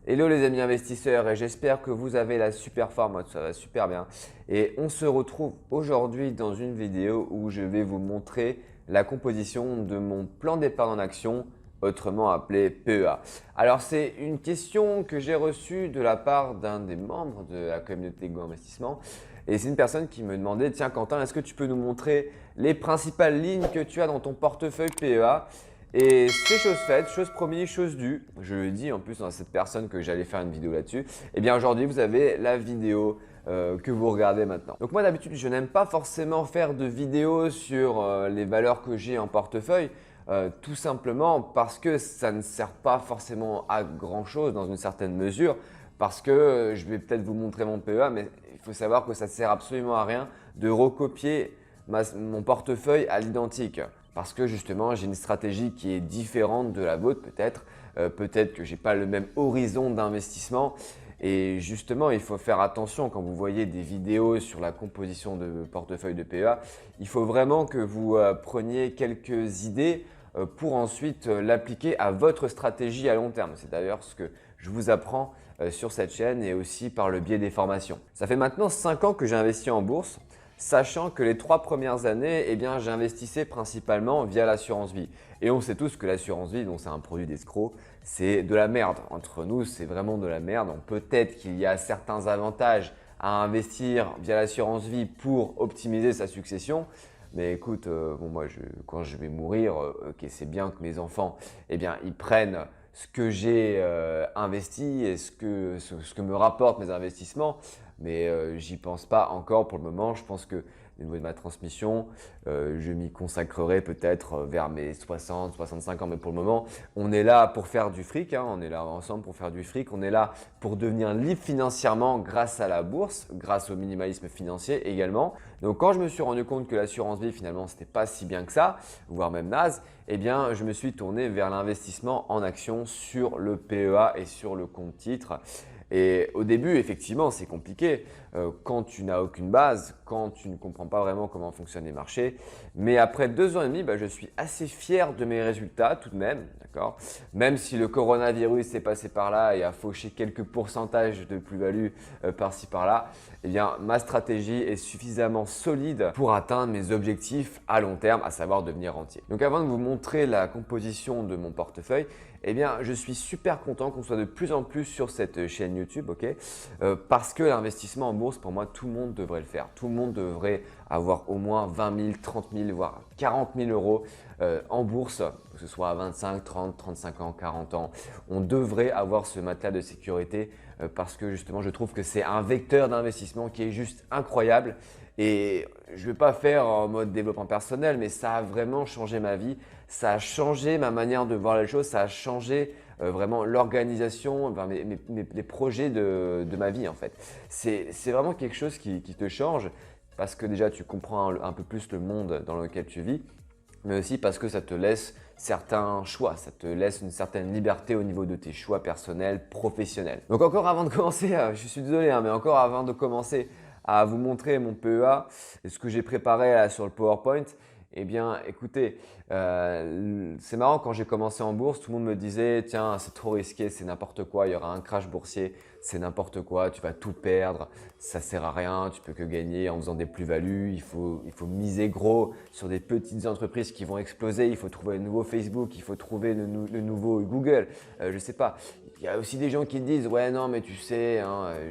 Hello les amis investisseurs et j'espère que vous avez la super forme, moi ça va super bien. Et on se retrouve aujourd'hui dans une vidéo où je vais vous montrer la composition de mon plan d'épargne en action, autrement appelé PEA. Alors c'est une question que j'ai reçue de la part d'un des membres de la communauté Go Investissement. Et c'est une personne qui me demandait, tiens Quentin, est-ce que tu peux nous montrer les principales lignes que tu as dans ton portefeuille PEA? Et c'est chose faite, chose promise, chose due. Je le dis en plus à cette personne que j'allais faire une vidéo là-dessus. Et bien aujourd'hui, vous avez la vidéo que vous regardez maintenant. Donc moi d'habitude, je n'aime pas forcément faire de vidéos sur les valeurs que j'ai en portefeuille. Tout simplement parce que ça ne sert pas forcément à grand chose dans une certaine mesure. Parce que je vais peut-être vous montrer mon PEA, mais il faut savoir que ça ne sert absolument à rien de recopier mon portefeuille à l'identique. Parce que justement, j'ai une stratégie qui est différente de la vôtre peut-être. Peut-être que je n'ai pas le même horizon d'investissement. Et justement, il faut faire attention quand vous voyez des vidéos sur la composition de portefeuille de PEA. Il faut vraiment que vous preniez quelques idées pour ensuite l'appliquer à votre stratégie à long terme. C'est d'ailleurs ce que je vous apprends sur cette chaîne et aussi par le biais des formations. Ça fait maintenant 5 ans que j'ai investi en bourse. Sachant que les 3 premières années, eh bien, j'investissais principalement via l'assurance vie. Et on sait tous que l'assurance vie, donc c'est un produit d'escroc, c'est de la merde. Entre nous, c'est vraiment de la merde. Donc peut-être qu'il y a certains avantages à investir via l'assurance vie pour optimiser sa succession. Mais écoute, bon, moi, quand je vais mourir, ok, c'est bien que mes enfants, eh bien, ils prennent ce que j'ai investi et ce que me rapportent mes investissements. Mais j'y pense pas encore pour le moment. Je pense que au niveau de ma transmission, je m'y consacrerai peut-être vers mes 60, 65 ans. Mais pour le moment, on est là pour faire du fric. On est là ensemble pour faire du fric. On est là pour devenir libre financièrement grâce à la bourse, grâce au minimalisme financier également. Donc quand je me suis rendu compte que l'assurance vie finalement c'était pas si bien que ça, voire même naze, eh bien je me suis tourné vers l'investissement en actions sur le PEA et sur le compte titre. Et au début, effectivement, c'est compliqué quand tu n'as aucune base, quand tu ne comprends pas vraiment comment fonctionnent les marchés. Mais après 2 ans et demi, je suis assez fier de mes résultats tout de même, d'accord? Même si le coronavirus est passé par là et a fauché quelques pourcentages de plus-value par-ci par-là, eh bien, ma stratégie est suffisamment solide pour atteindre mes objectifs à long terme, à savoir devenir rentier. Donc avant de vous montrer la composition de mon portefeuille, eh bien, je suis super content qu'on soit de plus en plus sur cette chaîne YouTube, ok? Parce que l'investissement en bourse, pour moi, tout le monde devrait le faire. Tout le monde devrait avoir au moins 20 000, 30 000, voire 40 000 euros en bourse, que ce soit à 25, 30, 35 ans, 40 ans. On devrait avoir ce matelas de sécurité parce que justement, je trouve que c'est un vecteur d'investissement qui est juste incroyable. Et je ne vais pas faire en mode développement personnel, mais ça a vraiment changé ma vie. Ça a changé ma manière de voir les choses. Ça a changé vraiment l'organisation, enfin, les projets de ma vie en fait. C'est vraiment quelque chose qui te change parce que déjà tu comprends un peu plus le monde dans lequel tu vis, mais aussi parce que ça te laisse certains choix, ça te laisse une certaine liberté au niveau de tes choix personnels, professionnels. Donc encore avant de commencer, je suis désolé, mais encore avant de commencer à vous montrer mon PEA et ce que j'ai préparé là, sur le PowerPoint, eh bien écoutez, c'est marrant quand j'ai commencé en bourse, tout le monde me disait tiens c'est trop risqué, c'est n'importe quoi, il y aura un crash boursier, c'est n'importe quoi, tu vas tout perdre, ça sert à rien, tu peux que gagner en faisant des plus-values, il faut miser gros sur des petites entreprises qui vont exploser, il faut trouver le nouveau Facebook, il faut trouver le nouveau Google, je sais pas. Il y a aussi des gens qui disent ouais non mais tu sais,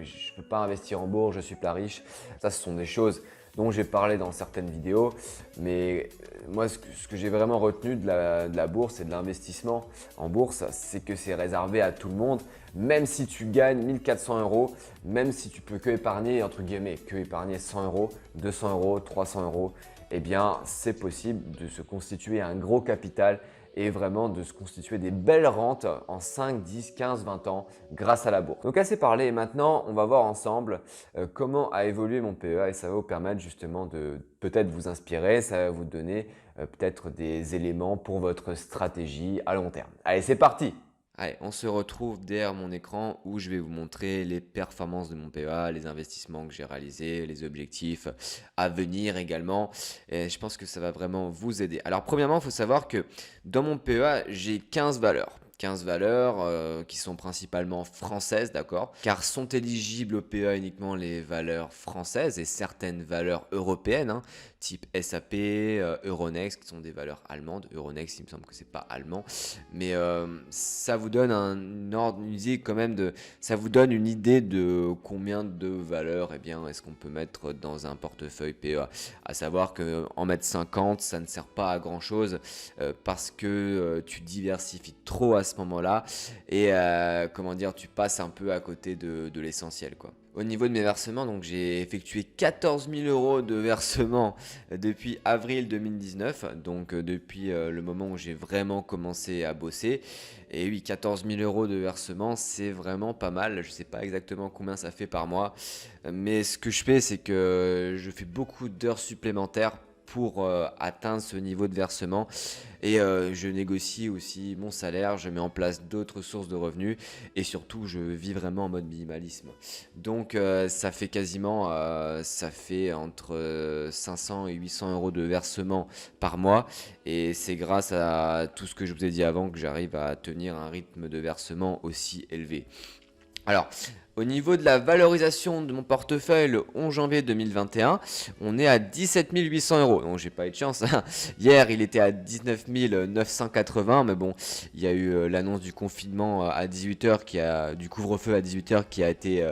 je peux pas investir en bourse, je suis pas riche. Ça ce sont des choses dont j'ai parlé dans certaines vidéos, mais moi ce que j'ai vraiment retenu de la bourse et de l'investissement en bourse, c'est que c'est réservé à tout le monde, même si tu gagnes 1400 euros, même si tu peux que épargner, entre guillemets, que épargner 100 euros, 200 euros, 300 euros, eh bien c'est possible de se constituer un gros capital et vraiment de se constituer des belles rentes en 5, 10, 15, 20 ans grâce à la bourse. Donc assez parlé et maintenant on va voir ensemble comment a évolué mon PEA et ça va vous permettre justement de peut-être vous inspirer, ça va vous donner peut-être des éléments pour votre stratégie à long terme. Allez, c'est parti! Allez, on se retrouve derrière mon écran où je vais vous montrer les performances de mon PEA, les investissements que j'ai réalisés, les objectifs à venir également. Et je pense que ça va vraiment vous aider. Alors premièrement, il faut savoir que dans mon PEA, j'ai 15 valeurs. 15 valeurs qui sont principalement françaises, d'accord? Car sont éligibles au PEA uniquement les valeurs françaises et certaines valeurs européennes, hein, type SAP, Euronext, qui sont des valeurs allemandes. Euronext, il me semble que c'est pas allemand, mais ça vous donne une idée quand même ça vous donne une idée de combien de valeurs, eh bien, est-ce qu'on peut mettre dans un portefeuille PEA. À savoir que en mettre 50, ça ne sert pas à grand chose parce que tu diversifies trop à ce moment-là et comment dire, tu passes un peu à côté de l'essentiel, quoi. Au niveau de mes versements, donc j'ai effectué 14 000 € de versements depuis avril 2019, donc depuis le moment où j'ai vraiment commencé à bosser. Et oui, 14 000 € de versements, c'est vraiment pas mal. Je ne sais pas exactement combien ça fait par mois, mais ce que je fais, c'est que je fais beaucoup d'heures supplémentaires pour atteindre ce niveau de versement et je négocie aussi mon salaire, je mets en place d'autres sources de revenus et surtout je vis vraiment en mode minimalisme. Donc ça fait quasiment ça fait entre 500 et 800 € de versement par mois et c'est grâce à tout ce que je vous ai dit avant que j'arrive à tenir un rythme de versement aussi élevé. Alors, au niveau de la valorisation de mon portefeuille le 11 janvier 2021, on est à 17 800 €. Donc, j'ai pas eu de chance, hein. Hier, il était à 19 980, mais bon, il y a eu l'annonce du confinement à 18h, du couvre-feu à 18h qui a été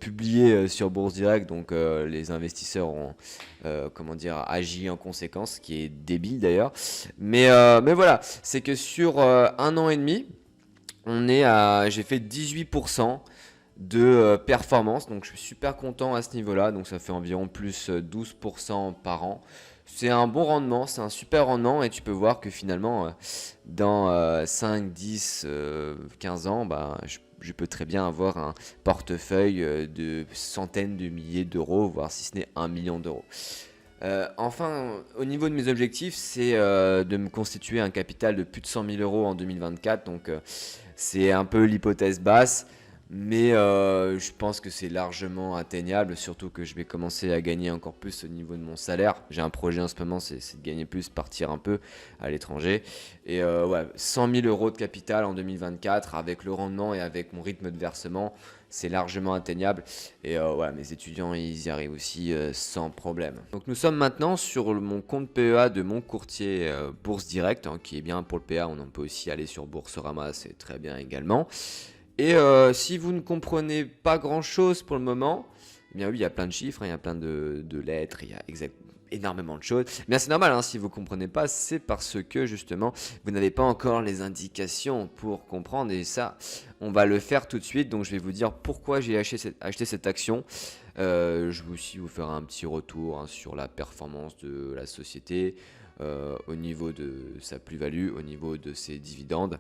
publié sur Bourse Direct. Donc, les investisseurs ont comment dire, agi en conséquence, ce qui est débile d'ailleurs. Mais voilà, c'est que sur un an et demi, j'ai fait 18% de performance, donc je suis super content à ce niveau-là, donc ça fait environ plus 12% par an. C'est un bon rendement, c'est un super rendement et tu peux voir que finalement dans 5, 10, 15 ans, bah, je peux très bien avoir un portefeuille de centaines de milliers d'euros, voire si ce n'est 1 million d'euros. Enfin, au niveau de mes objectifs, c'est de me constituer un capital de plus de 100 000 € en 2024. Donc, c'est un peu l'hypothèse basse, mais je pense que c'est largement atteignable, surtout que je vais commencer à gagner encore plus au niveau de mon salaire. J'ai un projet en ce moment, c'est de gagner plus, partir un peu à l'étranger. Et ouais, 100 000 € de capital en 2024, avec le rendement et avec mon rythme de versement, c'est largement atteignable. Et ouais, mes étudiants, ils y arrivent aussi sans problème. Donc nous sommes maintenant sur mon compte PEA de mon courtier Bourse Direct, hein, qui est bien pour le PEA. On en peut aussi aller sur Boursorama, c'est très bien également. Et si vous ne comprenez pas grand chose pour le moment, eh bien oui, il y a plein de chiffres, hein, il y a plein de lettres, il y a énormément de choses. Mais c'est normal, hein, si vous ne comprenez pas, c'est parce que justement, vous n'avez pas encore les indications pour comprendre. Et ça, on va le faire tout de suite. Donc je vais vous dire pourquoi j'ai acheté cette action. Je vais aussi vous faire un petit retour, hein, sur la performance de la société, au niveau de sa plus-value, au niveau de ses dividendes.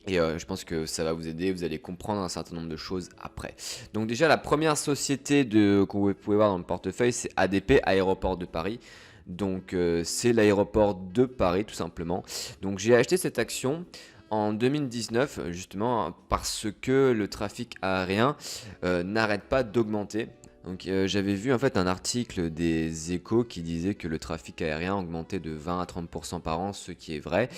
Et je pense que ça va vous aider, vous allez comprendre un certain nombre de choses après. Donc déjà, la première société que vous pouvez voir dans le portefeuille, c'est ADP, Aéroport de Paris. Donc c'est l'aéroport de Paris tout simplement. Donc j'ai acheté cette action en 2019 justement parce que le trafic aérien n'arrête pas d'augmenter. Donc j'avais vu en fait un article des Échos qui disait que le trafic aérien augmentait de 20 à 30% par an, ce qui est vrai.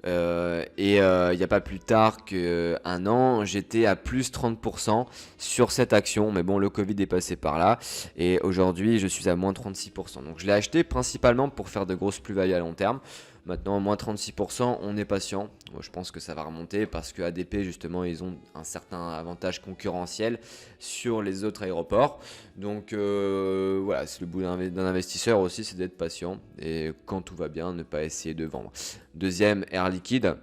Il n'y a pas plus tard qu'un an, j'étais à plus 30% sur cette action. Mais bon, le Covid est passé par là et aujourd'hui je suis à moins 36%. Donc je l'ai acheté principalement pour faire de grosses plus-values à long terme. Maintenant, moins 36%, on est patient. Moi, je pense que ça va remonter parce que ADP, justement, ils ont un certain avantage concurrentiel sur les autres aéroports. Donc, voilà, c'est le bout d'un investisseur aussi, c'est d'être patient. Et quand tout va bien, ne pas essayer de vendre. Deuxième, Air Liquide.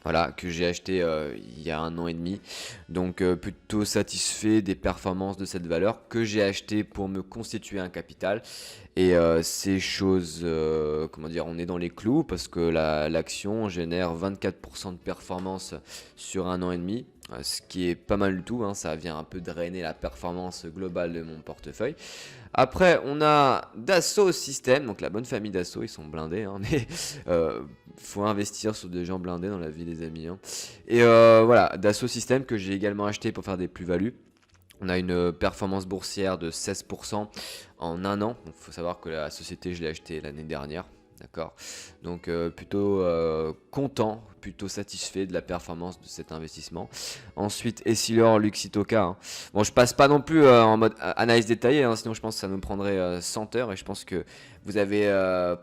Voilà, que j'ai acheté il y a 1 an et demi. Donc plutôt satisfait des performances de cette valeur que j'ai acheté pour me constituer un capital. Et ces choses, comment dire, on est dans les clous parce que l'action génère 24% de performance sur 1 an et demi. Ce qui est pas mal du tout, hein, ça vient un peu drainer la performance globale de mon portefeuille. Après, on a Dassault Systèmes, donc la bonne famille Dassault, ils sont blindés, hein, mais faut investir sur des gens blindés dans la vie, les amis, hein. Et voilà, Dassault Systèmes que j'ai également acheté pour faire des plus-values. On a une performance boursière de 16% en 1 an. Il faut savoir que la société, je l'ai achetée l'année dernière. D'accord. Donc plutôt content, plutôt satisfait de la performance de cet investissement. Ensuite, Essilor, Luxitoca, hein. Bon, je passe pas non plus en mode analyse détaillée, hein, sinon je pense que ça nous prendrait 100 heures et je pense que vous avez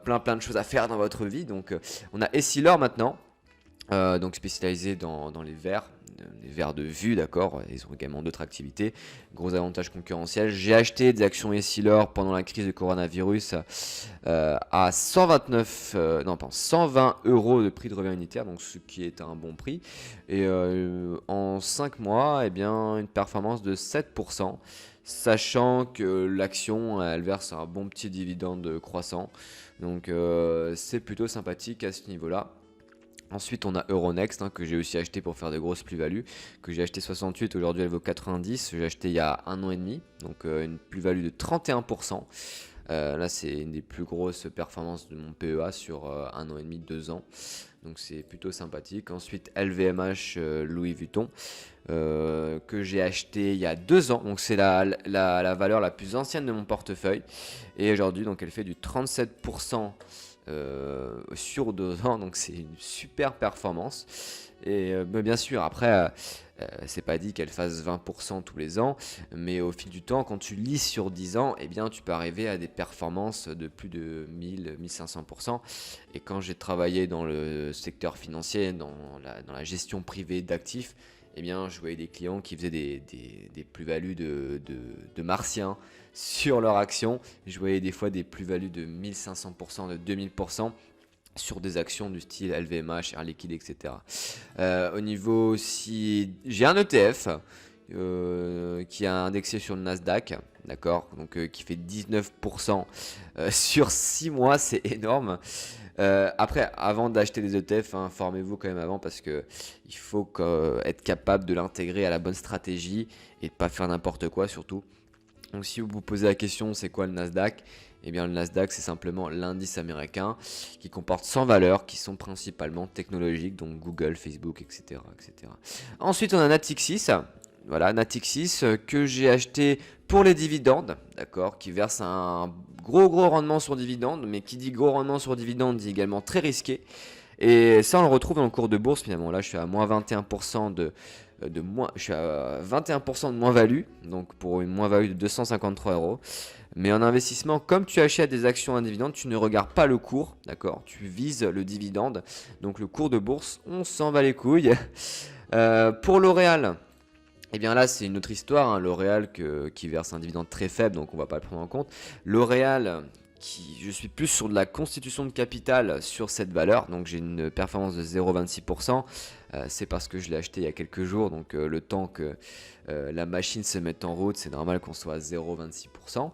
plein de choses à faire dans votre vie. Donc on a Essilor maintenant. Donc spécialisé dans les verres de vue, d'accord. Ils ont également d'autres activités. Gros avantage concurrentiel. J'ai acheté des actions Essilor pendant la crise du coronavirus à 129, non pas 120 euros de prix de revient unitaire, donc ce qui est un bon prix. Et en 5 mois, eh bien, une performance de 7%. Sachant que l'action, elle verse un bon petit dividende croissant. Donc c'est plutôt sympathique à ce niveau-là. Ensuite, on a Euronext que j'ai aussi acheté pour faire de grosses plus-values. Que j'ai acheté 68, aujourd'hui elle vaut 90. J'ai acheté il y a 1 an et demi, donc une plus-value de 31%. Là, c'est une des plus grosses performances de mon PEA sur 1 an et demi, 2 ans. Donc c'est plutôt sympathique. Ensuite, LVMH Louis Vuitton que j'ai acheté il y a 2 ans. Donc c'est la valeur la plus ancienne de mon portefeuille. Et aujourd'hui, donc elle fait du 37%. Sur 2 ans, donc c'est une super performance. Et bien sûr, après, c'est pas dit qu'elle fasse 20% tous les ans, mais au fil du temps, quand tu lis sur 10 ans, eh bien, tu peux arriver à des performances de plus de 1000-1500%. Et quand j'ai travaillé dans le secteur financier, dans la gestion privée d'actifs, eh bien, je voyais des clients qui faisaient des plus-values de martiens sur leurs actions. Je voyais des fois des plus-values de 1500%, de 2000% sur des actions du style LVMH, Air Liquide, etc. Au niveau aussi, j'ai un ETF qui est indexé sur le Nasdaq, d'accord, donc qui fait 19% sur 6 mois, c'est énorme. Après, avant d'acheter des ETF, informez-vous quand même avant parce que il faut être capable de l'intégrer à la bonne stratégie et de pas faire n'importe quoi surtout. Donc si vous vous posez la question c'est quoi le Nasdaq? Eh bien le Nasdaq c'est simplement l'indice américain qui comporte 100 valeurs qui sont principalement technologiques, donc Google, Facebook, etc. etc. Ensuite on a Natixis. Voilà, Natixis que j'ai acheté pour les dividendes, d'accord, qui verse un gros rendement sur dividendes, mais qui dit gros rendement sur dividendes dit également très risqué. Et ça on le retrouve dans le cours de bourse finalement. Là je suis à moins 21% je suis à 21% de moins-value, donc pour une moins-value de 253 euros. Mais en investissement, comme tu achètes des actions à dividende, tu ne regardes pas le cours, d'accord? Tu vises le dividende, donc le cours de bourse, on s'en bat les couilles. Pour L'Oréal, eh bien là c'est une autre histoire, L'Oréal qui verse un dividende très faible, donc on va pas le prendre en compte. L'Oréal, je suis plus sur de la constitution de capital sur cette valeur, donc j'ai une performance de 0,26%. C'est parce que je l'ai acheté il y a quelques jours, donc le temps que la machine se mette en route, c'est normal qu'on soit à 0,26%.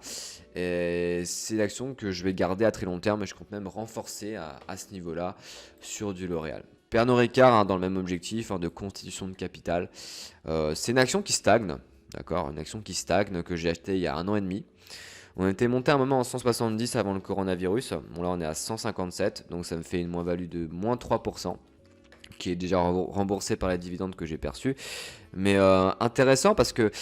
Et c'est l'action que je vais garder à très long terme et je compte même renforcer à ce niveau-là sur du L'Oréal. Pernod Ricard, dans le même objectif de constitution de capital. C'est une action qui stagne, d'accord, une action qui stagne que j'ai acheté il y a 1 an et demi. On était monté à un moment en 170 avant le coronavirus. Bon là on est à 157, donc ça me fait une moins-value de moins 3%, qui est déjà remboursé par les dividendes que j'ai perçus. Mais intéressant parce que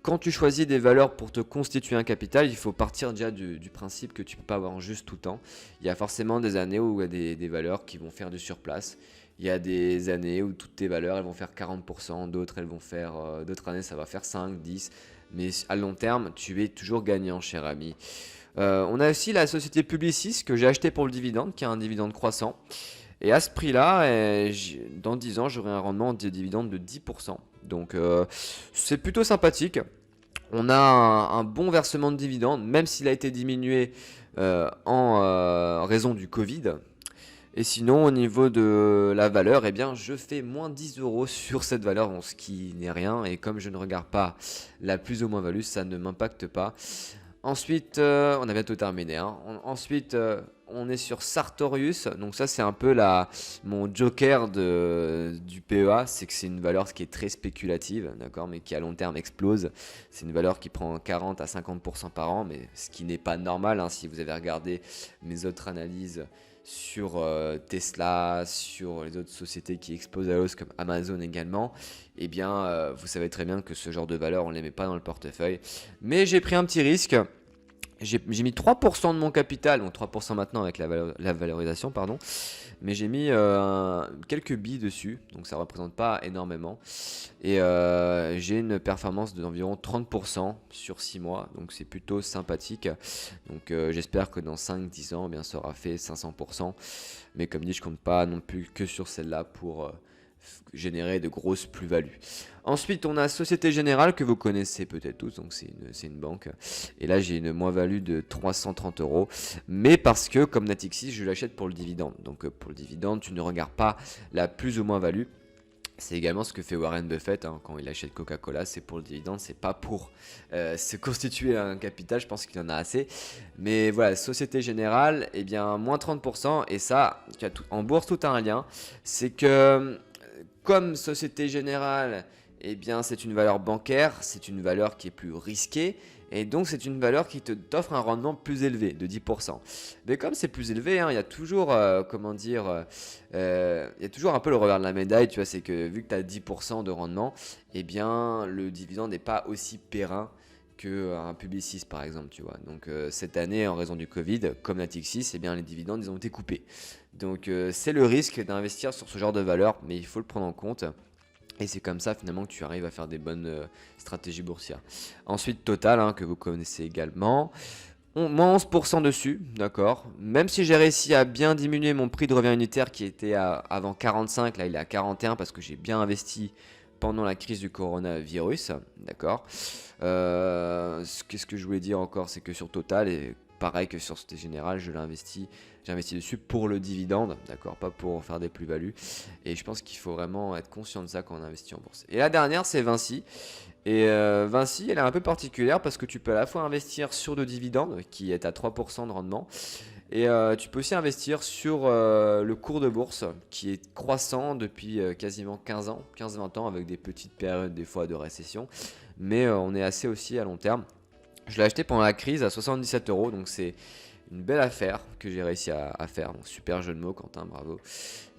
quand tu choisis des valeurs pour te constituer un capital, il faut partir déjà du principe que tu ne peux pas avoir juste tout le temps. Il y a forcément des années où il y a des valeurs qui vont faire du surplace. Il y a des années où toutes tes valeurs elles vont faire 40%, d'autres elles vont faire, d'autres années ça va faire 5, 10. Mais à long terme, tu es toujours gagnant, cher ami. On a aussi la société Publicis que j'ai acheté pour le dividende, qui a un dividende croissant. Et à ce prix-là, dans 10 ans, j'aurai un rendement de dividende de 10%. Donc c'est plutôt sympathique. On a un bon versement de dividendes, même s'il a été diminué en raison du Covid. Et sinon, au niveau de la valeur, eh bien, je fais moins 10 euros sur cette valeur, ce qui n'est rien. Et comme je ne regarde pas la plus ou moins value, ça ne m'impacte pas. Ensuite, on a bientôt terminé. Ensuite, on est sur Sartorius. Donc ça, c'est un peu mon joker du PEA. C'est que c'est une valeur qui est très spéculative, d'accord, mais qui à long terme explose. C'est une valeur qui prend 40 à 50% par an, mais ce qui n'est pas normal si vous avez regardé mes autres analyses sur Tesla, sur les autres sociétés qui explosent à la hausse comme Amazon également, eh bien vous savez très bien que ce genre de valeur on ne les met pas dans le portefeuille. Mais j'ai pris un petit risque j'ai mis 3% de mon capital, donc 3% maintenant avec la valorisation, pardon. Mais j'ai mis quelques billes dessus, donc ça représente pas énormément. Et j'ai une performance d'environ 30% sur 6 mois, donc c'est plutôt sympathique. Donc j'espère que dans 5-10 ans, eh bien, ça aura fait 500%. Mais comme dit, je compte pas non plus que sur celle-là pour générer de grosses plus-values. Ensuite, on a Société Générale que vous connaissez peut-être tous, donc c'est une banque. Et là, j'ai une moins-value de 330 euros, mais parce que comme Natixis, je l'achète pour le dividende. Donc pour le dividende, tu ne regardes pas la plus ou moins-value. C'est également ce que fait Warren Buffett hein, quand il achète Coca-Cola, c'est pour le dividende, c'est pas pour se constituer un capital, je pense qu'il en a assez. Mais voilà, Société Générale, eh bien moins 30%, et ça, en bourse, tout a un lien. C'est que comme Société Générale, eh bien c'est une valeur bancaire, c'est une valeur qui est plus risquée, et donc c'est une valeur qui t'offre un rendement plus élevé, de 10%. Mais comme c'est plus élevé, hein, il y a toujours, comment dire, il y a toujours un peu le revers de la médaille, tu vois, c'est que vu que tu as 10% de rendement, eh bien le dividende n'est pas aussi périn qu'un Publicis par exemple, tu vois. Donc cette année, en raison du Covid, comme Natixis, eh bien les dividendes ils ont été coupés. Donc c'est le risque d'investir sur ce genre de valeur, mais il faut le prendre en compte. Et c'est comme ça finalement que tu arrives à faire des bonnes stratégies boursières. Ensuite Total, hein, que vous connaissez également. Moins 11% dessus, d'accord. Même si j'ai réussi à bien diminuer mon prix de revient unitaire qui était avant 45, là il est à 41 parce que j'ai bien investi pendant la crise du coronavirus, d'accord. Qu'est-ce que je voulais dire encore, c'est que sur Total, et pareil que sur Société Générale, j'ai investi dessus pour le dividende, d'accord, pas pour faire des plus-values. Et je pense qu'il faut vraiment être conscient de ça quand on investit en bourse. Et la dernière, c'est Vinci. Et Vinci, elle est un peu particulière parce que tu peux à la fois investir sur le dividende, qui est à 3% de rendement, et tu peux aussi investir sur le cours de bourse, qui est croissant depuis quasiment 15 ans, 15-20 ans, avec des petites périodes des fois de récession. Mais on est assez aussi à long terme. Je l'ai acheté pendant la crise à 77 euros, donc c'est une belle affaire que j'ai réussi à faire. Donc, super jeu de mots, Quentin, bravo.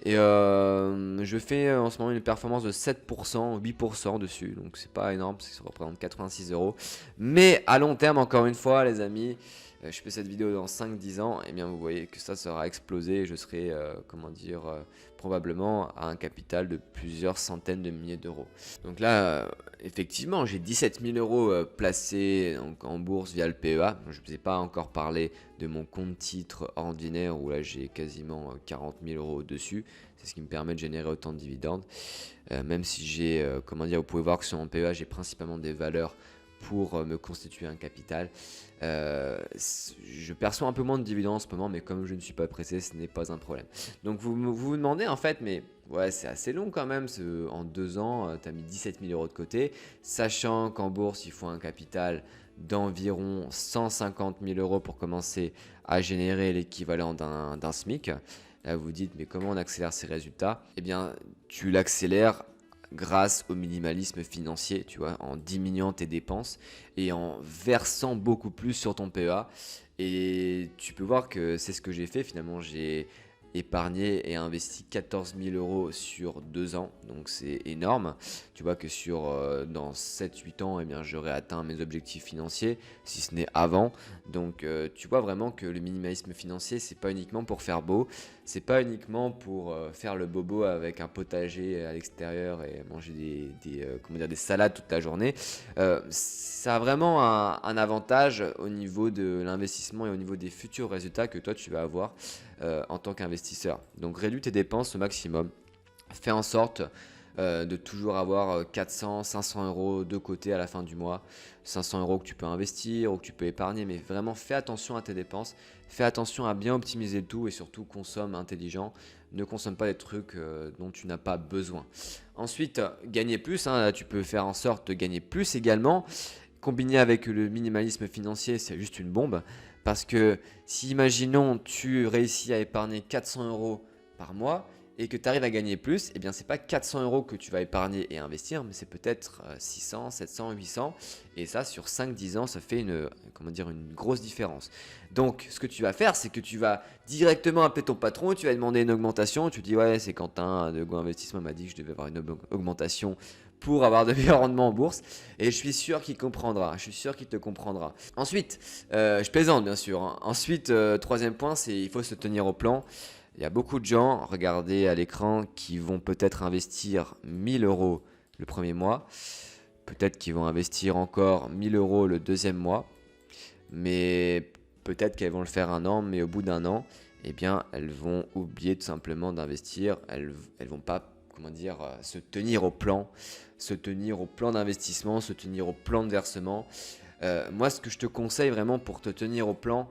Et je fais en ce moment une performance de 7%, 8% dessus. Donc c'est pas énorme parce que ça représente 86 euros. Mais à long terme, encore une fois, les amis, je fais cette vidéo dans 5-10 ans. Et bien vous voyez que ça sera explosé. Et je serai, comment dire, probablement à un capital de plusieurs centaines de milliers d'euros. Donc là, effectivement, j'ai 17 000 euros placés donc, en bourse via le PEA. Je ne vous ai pas encore parlé de mon compte titre ordinaire où là j'ai quasiment 40 000 euros dessus. C'est ce qui me permet de générer autant de dividendes. Même si j'ai, comment dire, vous pouvez voir que sur mon PEA, j'ai principalement des valeurs pour me constituer un capital. Je perçois un peu moins de dividendes en ce moment, mais comme je ne suis pas pressé, ce n'est pas un problème. Donc vous demandez en fait, mais ouais, c'est assez long quand même. En 2 ans, tu as mis 17 000 euros de côté, sachant qu'en bourse, il faut un capital d'environ 150 000 euros pour commencer à générer l'équivalent d'un SMIC. Là, vous dites, mais comment on accélère ces résultats? Eh bien, tu l'accélères grâce au minimalisme financier, tu vois, en diminuant tes dépenses et en versant beaucoup plus sur ton PEA. Et tu peux voir que c'est ce que j'ai fait finalement. J'ai épargné et investi 14 000 euros sur 2 ans, donc c'est énorme. Tu vois que dans 7-8 ans, eh bien, j'aurais atteint mes objectifs financiers, si ce n'est avant. Donc tu vois vraiment que le minimalisme financier, c'est pas uniquement pour faire beau, c'est pas uniquement pour faire le bobo avec un potager à l'extérieur et manger des salades toute la journée. Ça a vraiment un avantage au niveau de l'investissement et au niveau des futurs résultats que toi tu vas avoir en tant qu'investisseur. Donc réduis tes dépenses au maximum. Fais en sorte de toujours avoir 400, 500 euros de côté à la fin du mois. 500 euros que tu peux investir ou que tu peux épargner, mais vraiment fais attention à tes dépenses. Fais attention à bien optimiser le tout et surtout consomme intelligent. Ne consomme pas des trucs dont tu n'as pas besoin. Ensuite, gagner plus, hein, tu peux faire en sorte de gagner plus également. Combiné avec le minimalisme financier, c'est juste une bombe. Parce que si, imaginons, tu réussis à épargner 400 euros par mois, et que tu arrives à gagner plus, eh bien c'est pas 400 € que tu vas épargner et investir, mais c'est peut-être 600, 700, 800. Et ça, sur 5-10 ans, ça fait une grosse différence. Donc, ce que tu vas faire, c'est que tu vas directement appeler ton patron, tu vas lui demander une augmentation. Tu dis, ouais, c'est Quentin de Go Investissement m'a dit que je devais avoir une augmentation pour avoir de meilleurs rendements en bourse. Et je suis sûr qu'il comprendra, je suis sûr qu'il te comprendra. Ensuite, je plaisante bien sûr, hein. Ensuite, troisième point, c'est il faut se tenir au plan. Il y a beaucoup de gens, regardez à l'écran, qui vont peut-être investir 1000 € le premier mois. Peut-être qu'ils vont investir encore 1000 € le deuxième mois. Mais peut-être qu'elles vont le faire un an, mais au bout d'un an, eh bien, elles vont oublier tout simplement d'investir. Elles vont pas, se tenir au plan d'investissement, se tenir au plan de versement. Moi, ce que je te conseille vraiment pour te tenir au plan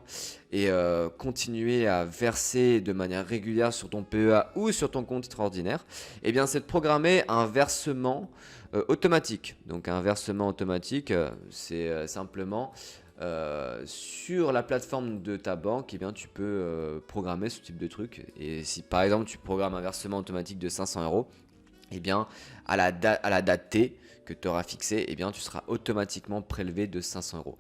et continuer à verser de manière régulière sur ton PEA ou sur ton compte extraordinaire, eh bien, c'est de programmer un versement automatique. Donc, un versement automatique, c'est simplement sur la plateforme de ta banque, eh bien, tu peux programmer ce type de truc. Et si par exemple tu programmes un versement automatique de 500 €, eh bien, à la date T que tu auras fixée, eh bien, tu seras automatiquement prélevé de 500 €.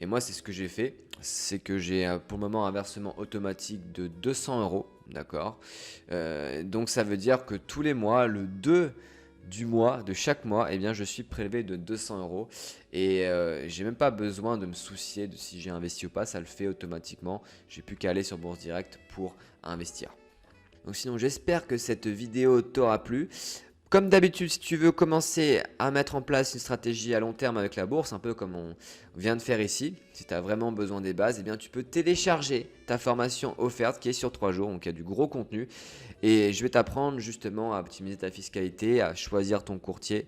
Et moi, c'est ce que j'ai fait. C'est que j'ai pour le moment un versement automatique de 200 €. D'accord. Donc, ça veut dire que tous les mois, le 2 de chaque mois, eh bien, je suis prélevé de 200 €. Et j'ai même pas besoin de me soucier de si j'ai investi ou pas. Ça le fait automatiquement. J'ai plus qu'à aller sur Bourse Direct pour investir. Donc sinon, j'espère que cette vidéo t'aura plu. Comme d'habitude, si tu veux commencer à mettre en place une stratégie à long terme avec la bourse, un peu comme on vient de faire ici, si tu as vraiment besoin des bases, eh bien, tu peux télécharger ta formation offerte qui est sur 3 jours, donc il y a du gros contenu. Et je vais t'apprendre justement à optimiser ta fiscalité, à choisir ton courtier,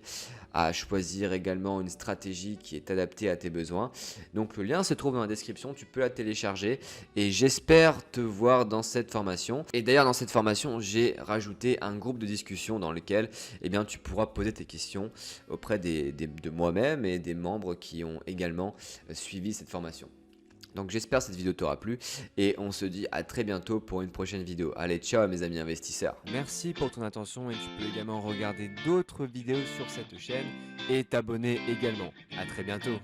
à choisir également une stratégie qui est adaptée à tes besoins. Donc le lien se trouve dans la description, tu peux la télécharger et j'espère te voir dans cette formation. Et d'ailleurs dans cette formation, j'ai rajouté un groupe de discussion dans lequel eh bien, tu pourras poser tes questions auprès de moi-même et des membres qui ont également suivi cette formation. Donc j'espère que cette vidéo t'aura plu et on se dit à très bientôt pour une prochaine vidéo. Allez, ciao mes amis investisseurs. Merci pour ton attention et tu peux également regarder d'autres vidéos sur cette chaîne et t'abonner également. À très bientôt.